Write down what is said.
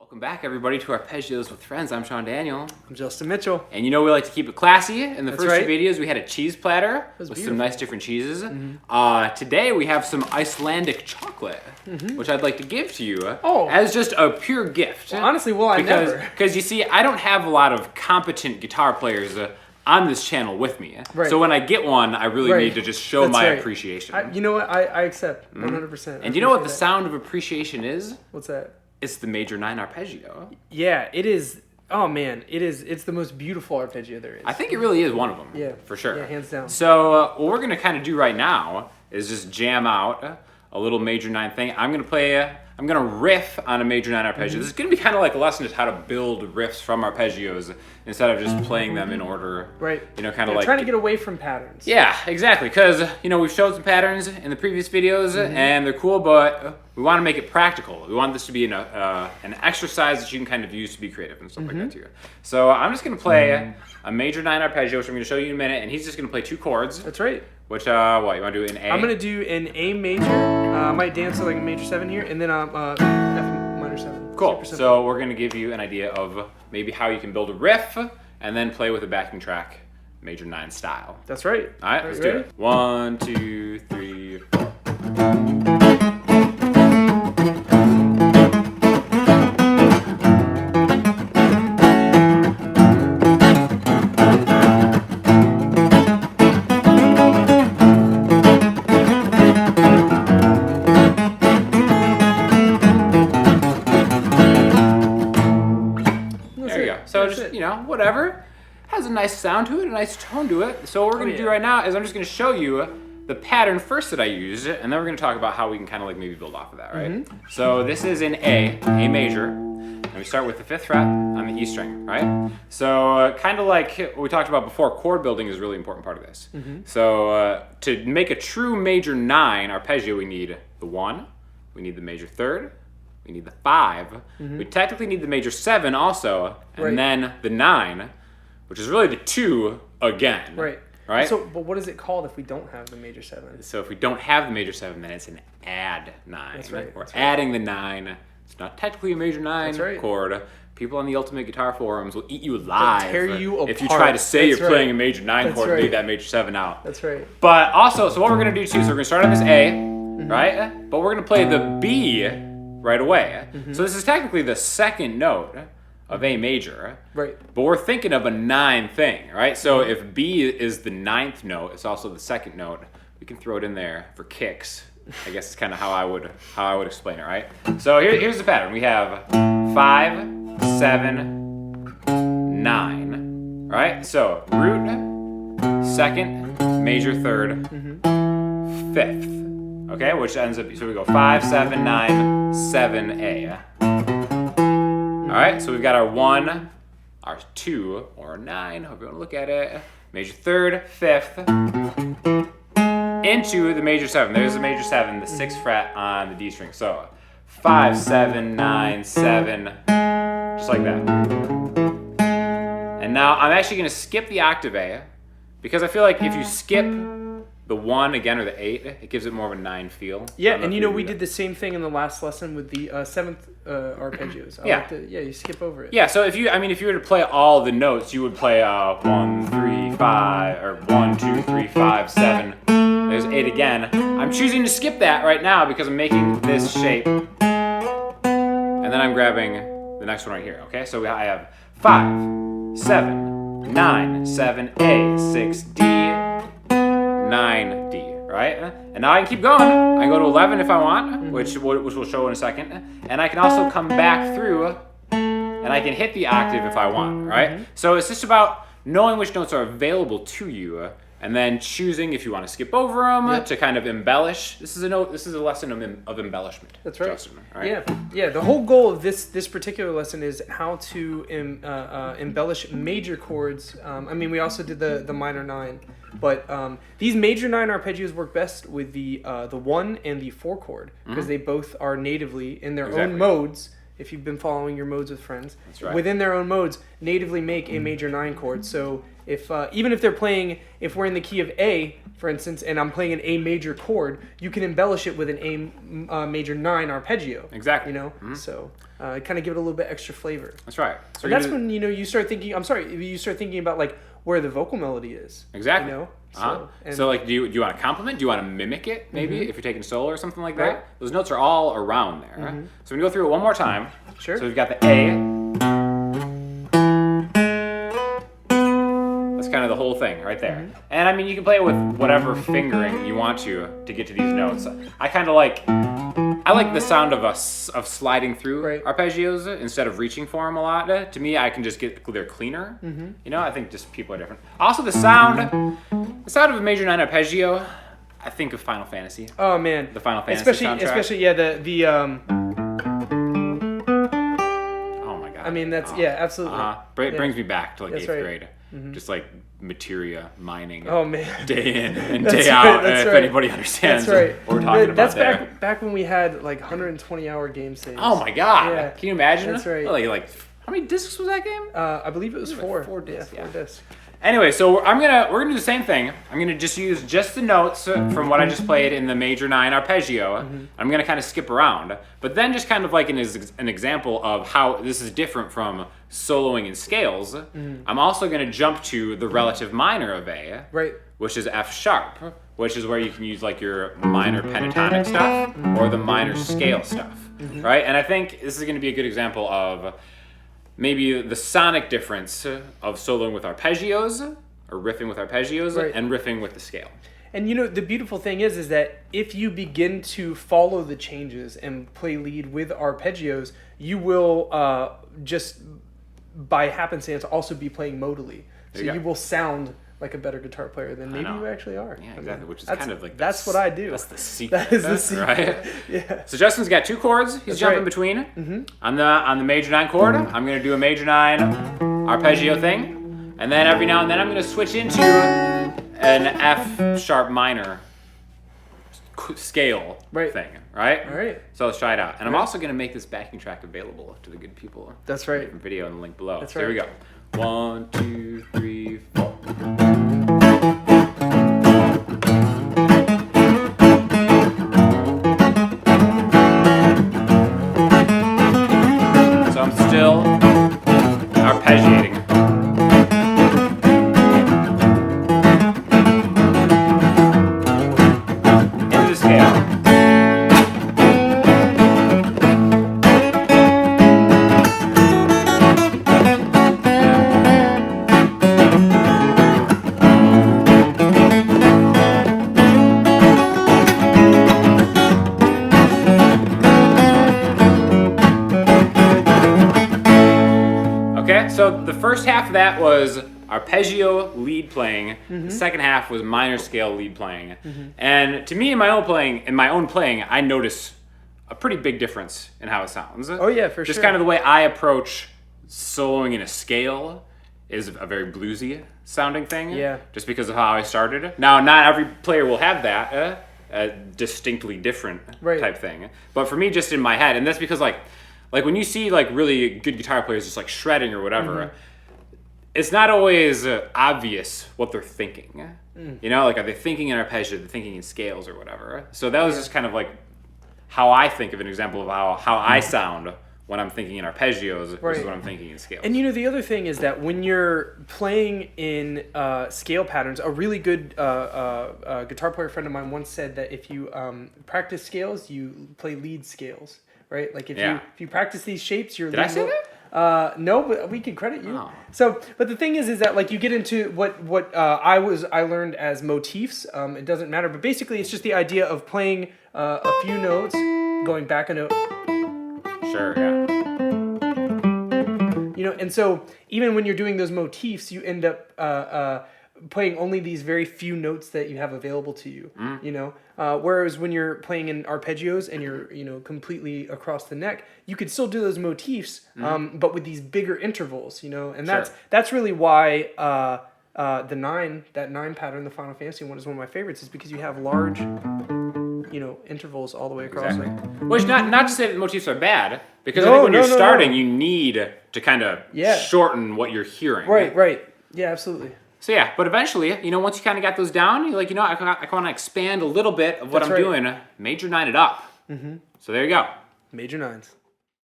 Welcome back, everybody, to Arpeggios with Friends. I'm Sean Daniel. I'm Justin Mitchell. And you know we like to keep it classy. In the That's first right. two videos, we had a cheese platter with beautiful. some nice different cheeses. Today, we have some Icelandic chocolate, which I'd like to give to you as just a pure gift. Well, honestly, never. Because you see, I don't have a lot of competent guitar players on this channel with me. Right. So when I get one, I really need to just show my appreciation. You know what? I accept 100%. And you know what the sound of appreciation is? What's that? It's the major 9 arpeggio. Yeah, it is. Oh man, it is. It's the most beautiful arpeggio there is. I think it really is one of them. Yeah, for sure. Yeah, hands down. So what we're gonna kind of do right now is just jam out a little major 9 thing. I'm gonna riff on a major 9 arpeggio. This is gonna be kind of like a lesson just how to build riffs from arpeggios instead of just playing them in order. Right. You know, kind of like trying to get away from patterns. Yeah, exactly. Because you know we've showed some patterns in the previous videos and they're cool, but we want to make it practical. We want this to be an exercise that you can kind of use to be creative and stuff like that too. So I'm just gonna play a major 9 arpeggio, which I'm gonna show you in a minute, and he's just gonna play 2 chords. That's right. Which, what, you want to do an A? I'm going to do an A major. I might dance to like a major 7 here, and then F minor 7. Cool. So we're going to give you an idea of maybe how you can build a riff and then play with a backing track, major 9 style. That's right. All right, let's do it. 1, 2, 3, 4. So just, you know, whatever. Has a nice sound to it, a nice tone to it. So what we're going to do right now is I'm just going to show you the pattern first that I used, and then we're going to talk about how we can kind of like maybe build off of that, right? So this is in A major, and we start with the 5th fret on the E string, right? So kind of like what we talked about before, chord building is a really important part of this. So to make a true major 9 arpeggio, we need the 1, we need the major 3rd, we need the 5. We technically need the major 7 also, and then the 9, which is really the 2 again. Right. So, but what is it called if we don't have the major 7? So if we don't have the major 7, then it's an add 9. That's right. We're adding the 9. It's not technically a major 9 chord. People on the Ultimate Guitar forums will eat you alive. They'll tear you apart. If you try to say you're playing a major 9 chord and leave that major 7 out. That's right. But also, so what we're gonna do too, so we're gonna start on this A, right? But we're gonna play the B right away. So this is technically the 2nd note of A major. Right. But we're thinking of a 9 thing, right? So if B is the 9th note, it's also the 2nd note. We can throw it in there for kicks. I guess it's kind of how I would explain it, right? So here's the pattern. We have 5, 7, 9, right? So root, 2nd, major 3rd, 5th. Okay, which ends up, so we go 5, 7, 9, 7, A. All right, so we've got our 1, our 2, or 9, however you want to look at it. Major 3rd, 5th, into the major 7. There's the major 7, the 6th fret on the D string. So 5, 7, 9, 7, just like that. And now I'm actually going to skip the octave A, because I feel like if you skip the 1 again or the 8, it gives it more of a 9 feel. Yeah, and you know we did the same thing in the last lesson with the 7th arpeggios. You skip over it. Yeah, so if you were to play all the notes, you would play 1, 3, 5, or 1, 2, 3, 5, 7. There's 8 again. I'm choosing to skip that right now because I'm making this shape, and then I'm grabbing the next one right here. Okay, so I have 5, 7, 9, 7, A, 6, D. 9D, right? And now I can keep going. I can go to 11 if I want, which we'll show in a second. And I can also come back through and I can hit the octave if I want, right? So it's just about knowing which notes are available to you and then choosing if you want to skip over them to kind of embellish. This is a lesson of embellishment. That's right. Justin, right? Yeah. The whole goal of this particular lesson is how to embellish major chords. We also did the minor 9, but these major 9 arpeggios work best with the 1 and the 4 chord because they both are natively in their own modes. If you've been following your modes with friends, within their own modes, natively make a major 9 chord. So if even if they're playing, if we're in the key of A, for instance, and I'm playing an A major chord, you can embellish it with an A major 9 arpeggio. Exactly. You know, so kind of give it a little bit extra flavor. That's right. So and that's when you start thinking. You start thinking about like where the vocal melody is. Exactly. You know. So like, do you want to compliment? Do you want to mimic it? Maybe if you're taking solo or something like that. Those notes are all around there. So we go through it one more time. Sure. So we've got the A. That's kind of the whole thing right there. And I mean, you can play it with whatever fingering you want to get to these notes. I like the sound of sliding through arpeggios instead of reaching for them a lot. To me, I can just get they're cleaner. You know, I think just people are different. Also, the sound of a major 9 arpeggio, I think of Final Fantasy. Oh man, the Final Fantasy soundtrack. Especially the Oh my god. I mean that's absolutely. Brings me back to like that's 8th grade. Just like materia mining. Oh man, day in and day out. If anybody understands what we're talking about that's there. back when we had like 120-hour game saves. Oh my god! Yeah. Can you imagine? That's right. Like how many discs was that game? I believe it was 4. 4 discs. Yeah, 4 discs. Anyway, so we're gonna do the same thing. I'm gonna just use just the notes from what I just played in the major 9 arpeggio. I'm gonna kind of skip around, but then just kind of like an example of how this is different from soloing in scales. I'm also gonna jump to the relative minor of A, which is F sharp, which is where you can use like your minor pentatonic stuff or the minor scale stuff, right? And I think this is gonna be a good example of maybe the sonic difference of soloing with arpeggios or riffing with arpeggios and riffing with the scale. And you know, the beautiful thing is that if you begin to follow the changes and play lead with arpeggios, you will just by happenstance also be playing modally. So you will sound like a better guitar player than maybe you actually are. Yeah, exactly. Which is kind of like that's what I do. That's the secret. That is the secret, right? Yeah. So Justin's got 2 chords. He's jumping between. On the major 9 chord, I'm gonna do a major 9 arpeggio thing, and then every now and then I'm gonna switch into an F sharp minor scale thing. Right. All right. So let's try it out. And I'm also gonna make this backing track available to the good people. That's right. Video in the link below. That's right. Here we go. 1, 2, 3, 4. So I'm still arpeggiating. Into the scale. So the first half of that was arpeggio lead playing. The second half was minor scale lead playing. And to me, in my own playing, I notice a pretty big difference in how it sounds. Oh yeah, for sure. Just kind of the way I approach soloing in a scale is a very bluesy sounding thing. Yeah. Just because of how I started. Now, not every player will have that a distinctly different type thing. But for me, just in my head, and that's because like when you see like really good guitar players just like shredding or whatever, it's not always obvious what they're thinking. You know, like are they thinking in arpeggio, are they thinking in scales or whatever? So that was just kind of like how I think of an example of how I sound when I'm thinking in arpeggios versus when I'm thinking in scales. And you know, the other thing is that when you're playing in scale patterns, a really good guitar player friend of mine once said that if you practice scales, you play lead scales. Right, like if you practice these shapes, you're. Did I say that? No, but we can credit you. Oh. So, but the thing is that like you get into what I learned as motifs. It doesn't matter, but basically it's just the idea of playing a few notes, going back a note. Sure. Yeah. You know, and so even when you're doing those motifs, you end up playing only these very few notes that you have available to you. You know. Whereas when you're playing in arpeggios and you're completely across the neck, you could still do those motifs, but with these bigger intervals, and that's really why that 9 pattern, the Final Fantasy one, is one of my favorites, is because you have large, intervals all the way across. Exactly. Which not to say that motifs are bad, because I think when you're starting, you need to kind of shorten what you're hearing. Right. Yeah, absolutely. So yeah, but eventually, you know, once you kind of got those down, you're like, you know, I want to expand a little bit of what I'm doing. Major 9 it up. So there you go. Major 9s.